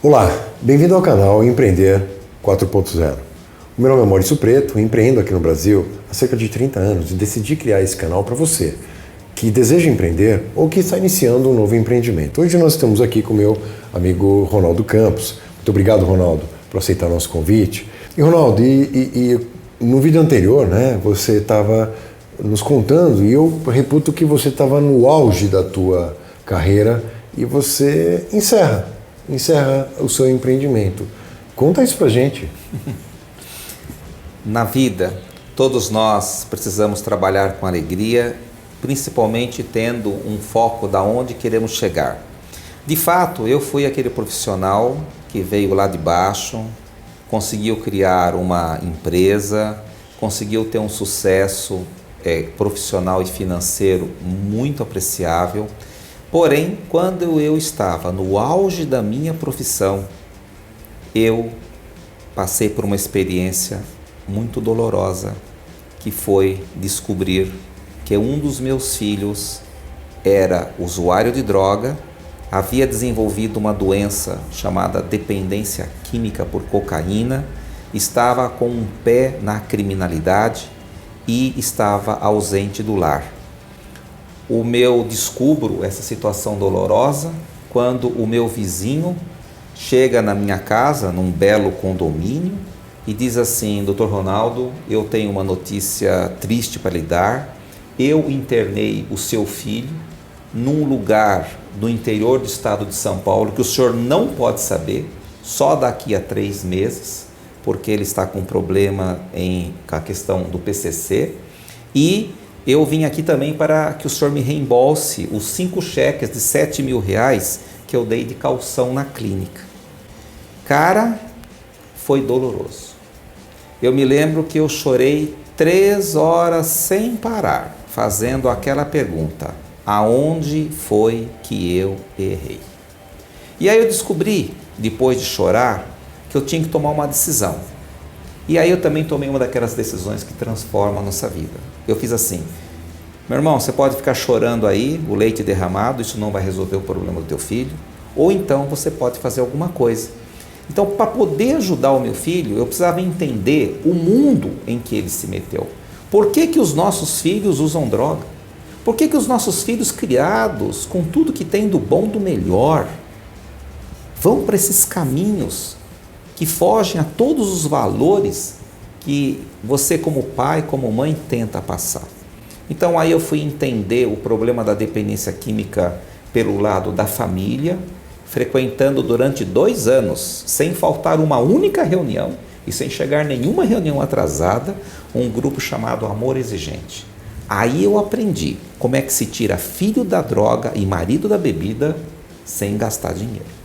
Olá, bem-vindo ao canal Empreender 4.0. O meu nome é Maurício Preto, empreendo aqui no Brasil há cerca de 30 anos e decidi criar esse canal para você que deseja empreender ou que está iniciando um novo empreendimento. Hoje nós estamos aqui com o meu amigo Ronaldo Campos. Muito obrigado, Ronaldo, por aceitar nosso convite. E Ronaldo, no vídeo anterior, né, você estava nos contando e eu reputo que você estava no auge da tua carreira e você encerra o seu empreendimento. Conta isso pra gente. Na vida, todos nós precisamos trabalhar com alegria, principalmente tendo um foco da onde queremos chegar. De fato, eu fui aquele profissional que veio lá de baixo, conseguiu criar uma empresa, conseguiu ter um sucesso profissional e financeiro muito apreciável. Porém, quando eu estava no auge da minha profissão, eu passei por uma experiência muito dolorosa, que foi descobrir que um dos meus filhos era usuário de droga, havia desenvolvido uma doença chamada dependência química por cocaína, estava com um pé na criminalidade e estava ausente do lar. Descubro essa situação dolorosa quando o meu vizinho chega na minha casa, num belo condomínio, e diz assim: Dr. Ronaldo, eu tenho uma notícia triste para lhe dar. Eu internei o seu filho num lugar do interior do estado de São Paulo que o senhor não pode saber, só daqui a 3 meses, porque ele está com problema com a questão do PCC, e eu vim aqui também para que o senhor me reembolse os 5 cheques de R$7.000 que eu dei de caução na clínica. Cara, foi doloroso. Eu me lembro que eu chorei 3 horas sem parar, fazendo aquela pergunta: aonde foi que eu errei? E aí eu descobri, depois de chorar, que eu tinha que tomar uma decisão. E aí eu também tomei uma daquelas decisões que transformam a nossa vida. Eu fiz assim: meu irmão, você pode ficar chorando aí, o leite derramado, isso não vai resolver o problema do teu filho, ou então você pode fazer alguma coisa. Então, para poder ajudar o meu filho, eu precisava entender o mundo em que ele se meteu. Por que que os nossos filhos usam droga? Por que que os nossos filhos criados, com tudo que tem do bom, do melhor, vão para esses caminhos que fogem a todos os valores que você como pai, como mãe, tenta passar? Então aí eu fui entender o problema da dependência química pelo lado da família, frequentando durante 2 anos, sem faltar uma única reunião e sem chegar nenhuma reunião atrasada, um grupo chamado Amor Exigente. Aí eu aprendi como é que se tira filho da droga e marido da bebida sem gastar dinheiro.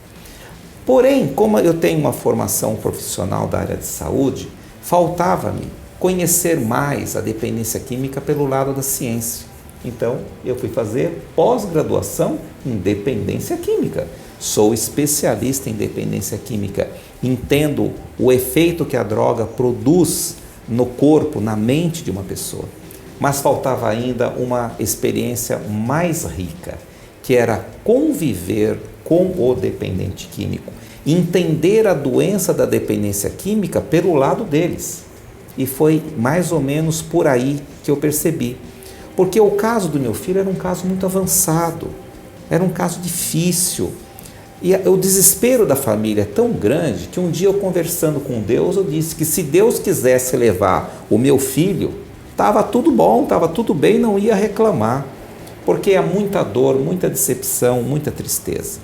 Porém, como eu tenho uma formação profissional da área de saúde, faltava-me conhecer mais a dependência química pelo lado da ciência. Então, eu fui fazer pós-graduação em dependência química. Sou especialista em dependência química, entendo o efeito que a droga produz no corpo, na mente de uma pessoa. Mas faltava ainda uma experiência mais rica, que era conviver com o dependente químico, entender a doença da dependência química pelo lado deles. E foi mais ou menos por aí que eu percebi. Porque o caso do meu filho era um caso muito avançado, era um caso difícil. E o desespero da família é tão grande que um dia eu, conversando com Deus, eu disse que se Deus quisesse levar o meu filho, estava tudo bom, estava tudo bem, não ia reclamar. Porque é muita dor, muita decepção, muita tristeza.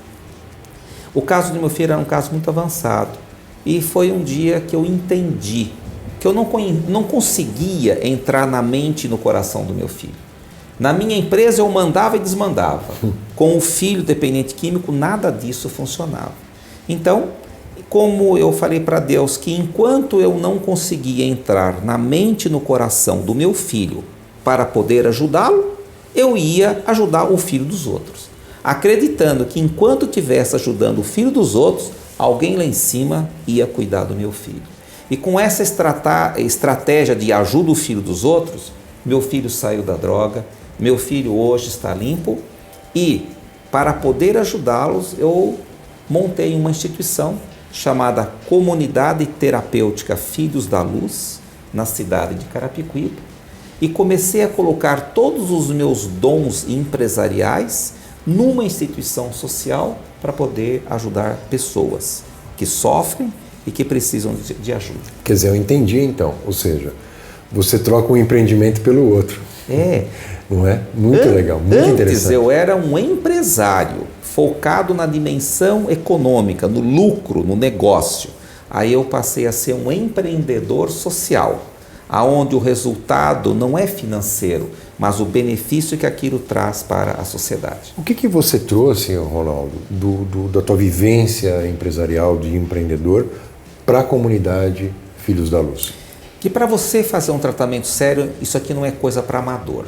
O caso do meu filho era um caso muito avançado. E foi um dia que eu entendi que eu não conseguia entrar na mente e no coração do meu filho. Na minha empresa eu mandava e desmandava. Com o filho dependente químico, nada disso funcionava. Então, como eu falei para Deus que enquanto eu não conseguia entrar na mente e no coração do meu filho para poder ajudá-lo, eu ia ajudar o filho dos outros, acreditando que enquanto estivesse ajudando o filho dos outros, alguém lá em cima ia cuidar do meu filho. E com essa estratégia de ajuda o filho dos outros, meu filho saiu da droga, meu filho hoje está limpo e para poder ajudá-los eu montei uma instituição chamada Comunidade Terapêutica Filhos da Luz, na cidade de Carapicuíba, e comecei a colocar todos os meus dons empresariais numa instituição social para poder ajudar pessoas que sofrem e que precisam de ajuda. Quer dizer, eu entendi então, ou seja, você troca um empreendimento pelo outro. Não é? Muito legal, muito interessante. Antes eu era um empresário focado na dimensão econômica, no lucro, no negócio. Aí eu passei a ser um empreendedor social, aonde o resultado não é financeiro, mas o benefício que aquilo traz para a sociedade. O que você trouxe, Ronaldo, da tua vivência empresarial de empreendedor para a comunidade Filhos da Luz? Que para você fazer um tratamento sério, isso aqui não é coisa para amador.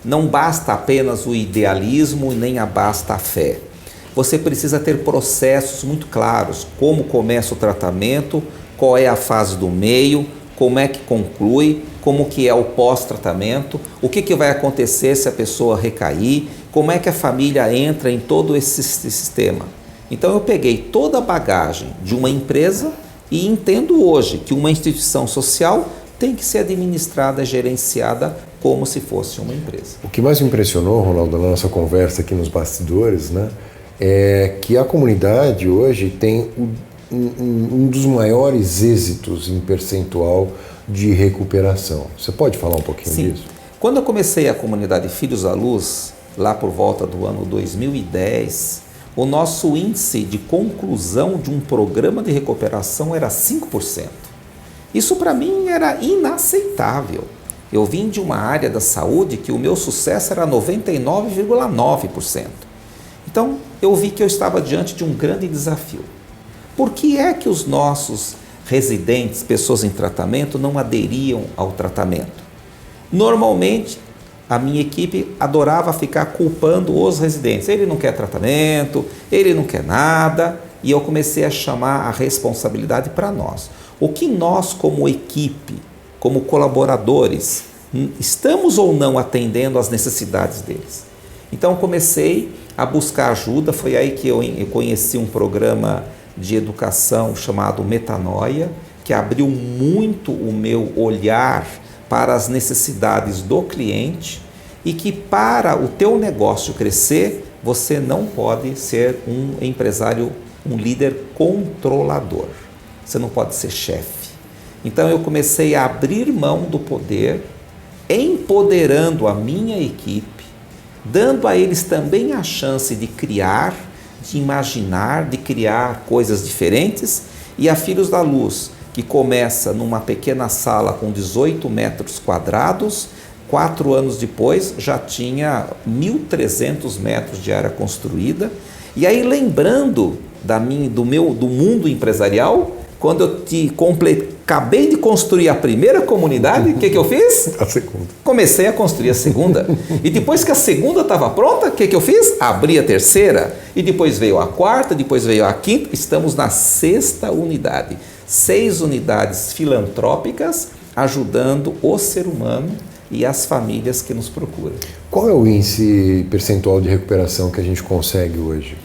Não basta apenas o idealismo e nem basta a fé. Você precisa ter processos muito claros, como começa o tratamento, qual é a fase do meio, como é que conclui, como que é o pós-tratamento, o que vai acontecer se a pessoa recair, como é que a família entra em todo esse sistema. Então eu peguei toda a bagagem de uma empresa e entendo hoje que uma instituição social tem que ser administrada, gerenciada como se fosse uma empresa. O que mais me impressionou, Ronaldo, na nossa conversa aqui nos bastidores, né, é que a comunidade hoje tem um dos maiores êxitos em percentual de recuperação. Você pode falar um pouquinho disso? Quando eu comecei a comunidade Filhos da Luz, lá por volta do ano 2010, o nosso índice de conclusão de um programa de recuperação era 5%. Isso para mim era inaceitável. Eu vim de uma área da saúde que o meu sucesso era 99,9%. Então, eu vi que eu estava diante de um grande desafio. Por que é que os nossos residentes, pessoas em tratamento, não aderiam ao tratamento? Normalmente, a minha equipe adorava ficar culpando os residentes. Ele não quer tratamento, ele não quer nada, e eu comecei a chamar a responsabilidade para nós. O que nós, como equipe, como colaboradores, estamos ou não atendendo às necessidades deles? Então, comecei a buscar ajuda. Foi aí que eu conheci um programa de educação chamado Metanoia, que abriu muito o meu olhar para as necessidades do cliente e que para o teu negócio crescer, você não pode ser um empresário, um líder controlador. Você não pode ser chefe. Então eu comecei a abrir mão do poder, empoderando a minha equipe, dando a eles também a chance de criar, de imaginar, de criar coisas diferentes. E a Filhos da Luz, que começa numa pequena sala com 18 metros quadrados, 4 anos depois já tinha 1.300 metros de área construída. E aí, lembrando do mundo empresarial, quando eu acabei de construir a primeira comunidade, o que eu fiz? A segunda. Comecei a construir a segunda. E depois que a segunda estava pronta, o que eu fiz? Abri a terceira. E depois veio a quarta, depois veio a quinta. Estamos na 6ª unidade. 6 unidades filantrópicas ajudando o ser humano e as famílias que nos procuram. Qual é o índice percentual de recuperação que a gente consegue hoje?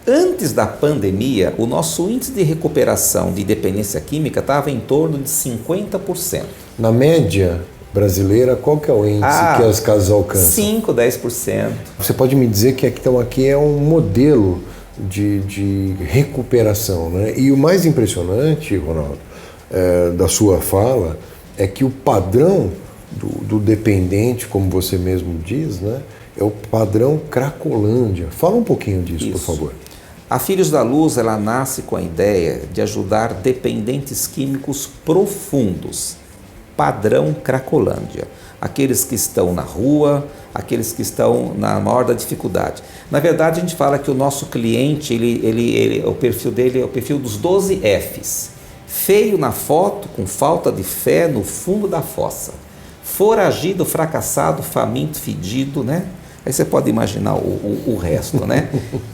Antes da pandemia, o nosso índice de recuperação de dependência química estava em torno de 50%. Na média brasileira, qual que é o índice que as casas alcançam? 5, 10%. Você pode me dizer que então aqui é um modelo de recuperação, né? E o mais impressionante, Ronaldo, da sua fala, é que o padrão do dependente, como você mesmo diz, né, é o padrão Cracolândia. Fala um pouquinho disso, por favor. A Filhos da Luz, ela nasce com a ideia de ajudar dependentes químicos profundos, padrão Cracolândia. Aqueles que estão na rua, aqueles que estão na maior da dificuldade. Na verdade, a gente fala que o nosso cliente, o perfil dele é o perfil dos 12 Fs. Feio na foto, com falta de fé no fundo da fossa. Foragido, fracassado, faminto, fedido, né? Aí você pode imaginar o resto, né?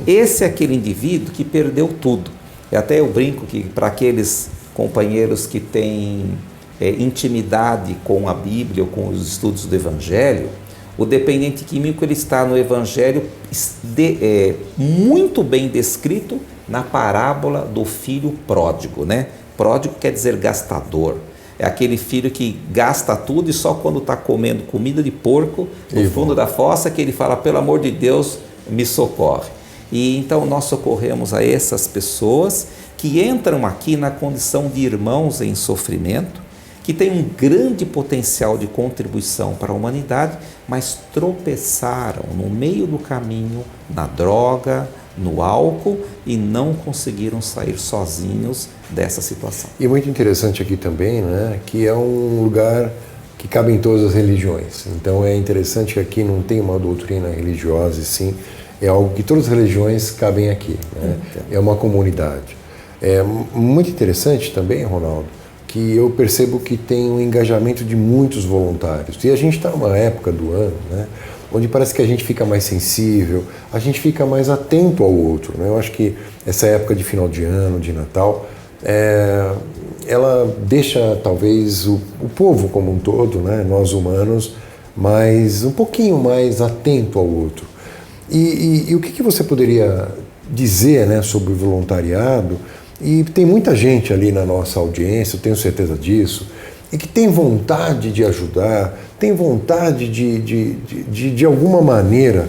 Esse é aquele indivíduo que perdeu tudo. E até eu brinco que para aqueles companheiros que têm intimidade com a Bíblia ou com os estudos do Evangelho, o dependente químico ele está no Evangelho muito bem descrito na parábola do filho pródigo, né? Pródigo quer dizer gastador. É aquele filho que gasta tudo e só quando está comendo comida de porco no fundo da fossa que ele fala, pelo amor de Deus, me socorre. E então nós socorremos a essas pessoas que entram aqui na condição de irmãos em sofrimento, que têm um grande potencial de contribuição para a humanidade, mas tropeçaram no meio do caminho, na droga, no álcool e não conseguiram sair sozinhos dessa situação. E muito interessante aqui também, né, que é um lugar que cabe em todas as religiões. Então é interessante que aqui não tem uma doutrina religiosa, e sim, é algo que todas as religiões cabem aqui, né? É uma comunidade. É muito interessante também, Ronaldo, que eu percebo que tem um engajamento de muitos voluntários. E a gente está numa época do ano, né, onde parece que a gente fica mais sensível, a gente fica mais atento ao outro, né? Eu acho que essa época de final de ano, de Natal, ela deixa talvez o povo como um todo, né, nós humanos, um pouquinho mais atento ao outro. E o que você poderia dizer, né, sobre o voluntariado? E tem muita gente ali na nossa audiência, eu tenho certeza disso, e que tem vontade de ajudar, tem vontade de alguma maneira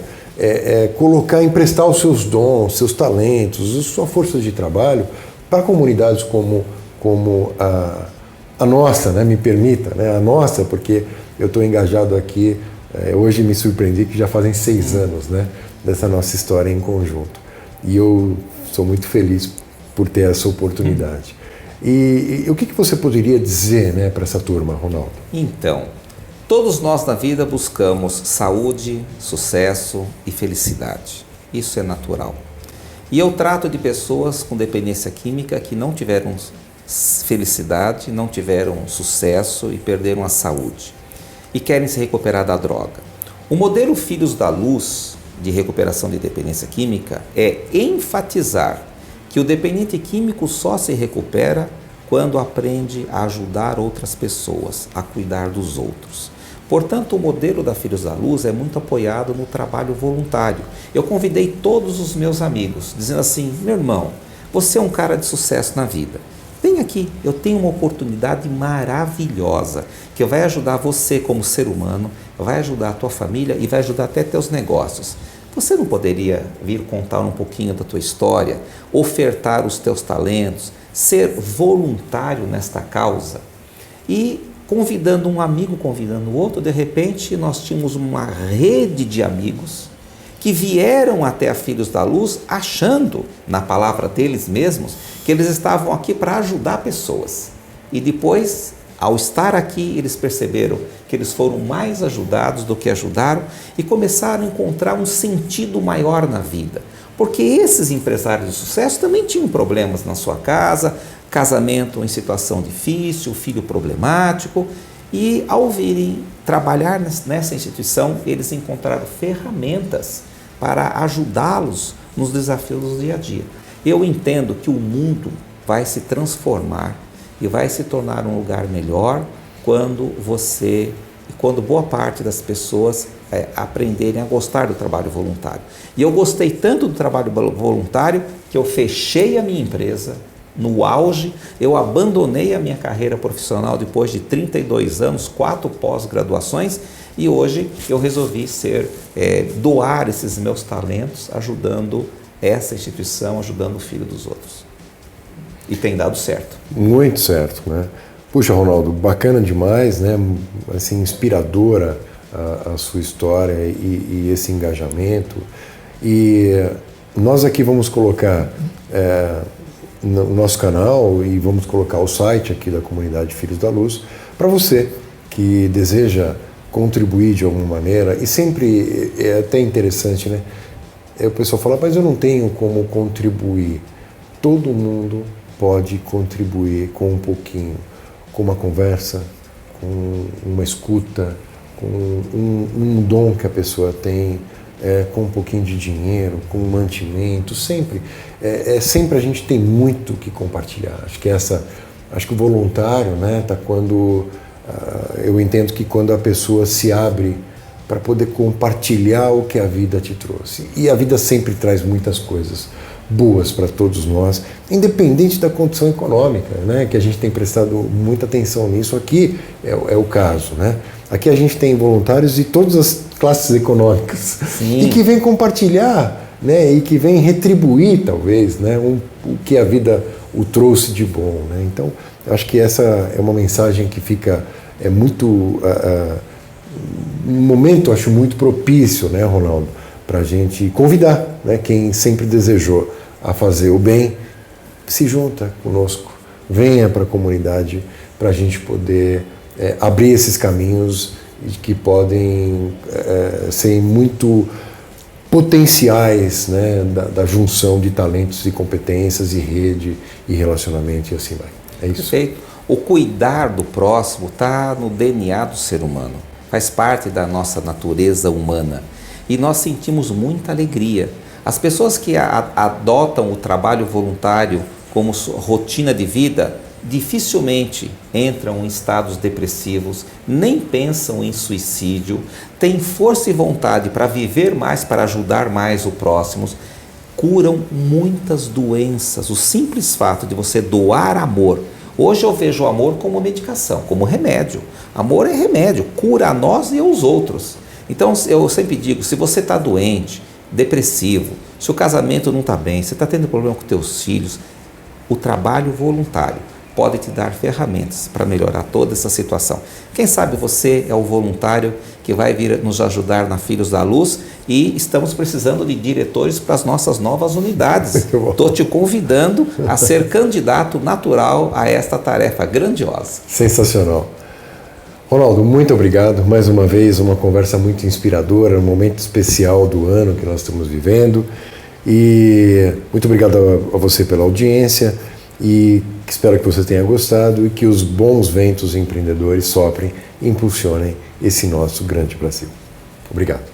emprestar os seus dons, seus talentos, a sua força de trabalho para comunidades como a nossa, né, me permita, né, a nossa, porque eu estou engajado aqui, hoje me surpreendi que já fazem 6 anos, né, dessa nossa história em conjunto. E eu sou muito feliz por ter essa oportunidade. E o que você poderia dizer, né, para essa turma, Ronaldo? Então, todos nós na vida buscamos saúde, sucesso e felicidade. Isso é natural. E eu trato de pessoas com dependência química que não tiveram felicidade, não tiveram sucesso e perderam a saúde. E querem se recuperar da droga. O modelo Filhos da Luz de recuperação de dependência química é enfatizar que o dependente químico só se recupera quando aprende a ajudar outras pessoas, a cuidar dos outros. Portanto, o modelo da Filhos da Luz é muito apoiado no trabalho voluntário. Eu convidei todos os meus amigos, dizendo assim, meu irmão, você é um cara de sucesso na vida. Vem aqui, eu tenho uma oportunidade maravilhosa que vai ajudar você como ser humano, vai ajudar a tua família e vai ajudar até teus negócios. Você não poderia vir contar um pouquinho da tua história, ofertar os teus talentos, ser voluntário nesta causa? E convidando um amigo, convidando o outro, de repente nós tínhamos uma rede de amigos que vieram até a Filhos da Luz achando, na palavra deles mesmos, que eles estavam aqui para ajudar pessoas. E depois, ao estar aqui, eles perceberam que eles foram mais ajudados do que ajudaram e começaram a encontrar um sentido maior na vida. Porque esses empresários de sucesso também tinham problemas na sua casa, casamento em situação difícil, filho problemático, e ao virem trabalhar nessa instituição, eles encontraram ferramentas para ajudá-los nos desafios do dia a dia. Eu entendo que o mundo vai se transformar e vai se tornar um lugar melhor quando boa parte das pessoas aprenderem a gostar do trabalho voluntário. E eu gostei tanto do trabalho voluntário que eu fechei a minha empresa no auge, eu abandonei a minha carreira profissional depois de 32 anos, 4 pós-graduações, e hoje eu resolvi doar esses meus talentos, ajudando essa instituição, ajudando o filho dos outros. E tem dado certo. Muito certo, né? Puxa, Ronaldo, bacana demais, né? Assim, inspiradora a sua história e esse engajamento. E nós aqui vamos colocar no nosso canal e vamos colocar o site aqui da comunidade Filhos da Luz para você que deseja contribuir de alguma maneira. E sempre é até interessante, né? O pessoal fala, mas eu não tenho como contribuir. Todo mundo pode contribuir com um pouquinho, com uma conversa, com uma escuta, com um dom que a pessoa tem, com um pouquinho de dinheiro, com um mantimento, sempre. Sempre a gente tem muito que compartilhar. Acho que o voluntário, né, tá quando eu entendo que quando a pessoa se abre para poder compartilhar o que a vida te trouxe. E a vida sempre traz muitas coisas boas para todos nós, independente da condição econômica, né? Que a gente tem prestado muita atenção nisso. Aqui é o caso, né? Aqui a gente tem voluntários de todas as classes econômicas. Sim. E que vem compartilhar, né? E que vem retribuir, talvez, né? O que a vida o trouxe de bom, né? Então, eu acho que essa é uma mensagem que fica muito um momento, acho, muito propício, né, Ronaldo, para a gente convidar, né, quem sempre desejou a fazer o bem, se junta conosco, venha para a comunidade para a gente poder abrir esses caminhos que podem ser muito potenciais, né, da junção de talentos e competências e rede e relacionamento e assim vai. É isso. Perfeito. O cuidar do próximo está no DNA do ser humano, faz parte da nossa natureza humana e nós sentimos muita alegria. As pessoas que adotam o trabalho voluntário como rotina de vida dificilmente entram em estados depressivos, nem pensam em suicídio, têm força e vontade para viver mais, para ajudar mais o próximo, curam muitas doenças. O simples fato de você doar amor. Hoje eu vejo o amor como medicação, como remédio. Amor é remédio, cura a nós e aos outros. Então eu sempre digo, se você está doente, depressivo, se o casamento não está bem, se está tendo problema com teus filhos, o trabalho voluntário pode te dar ferramentas para melhorar toda essa situação. Quem sabe você é o voluntário que vai vir nos ajudar na Filhos da Luz e estamos precisando de diretores para as nossas novas unidades. Estou te convidando a ser candidato natural a esta tarefa grandiosa. Sensacional. Ronaldo, muito obrigado. Mais uma vez, uma conversa muito inspiradora, um momento especial do ano que nós estamos vivendo. E muito obrigado a você pela audiência e espero que você tenha gostado e que os bons ventos empreendedores soprem e impulsionem esse nosso grande Brasil. Obrigado.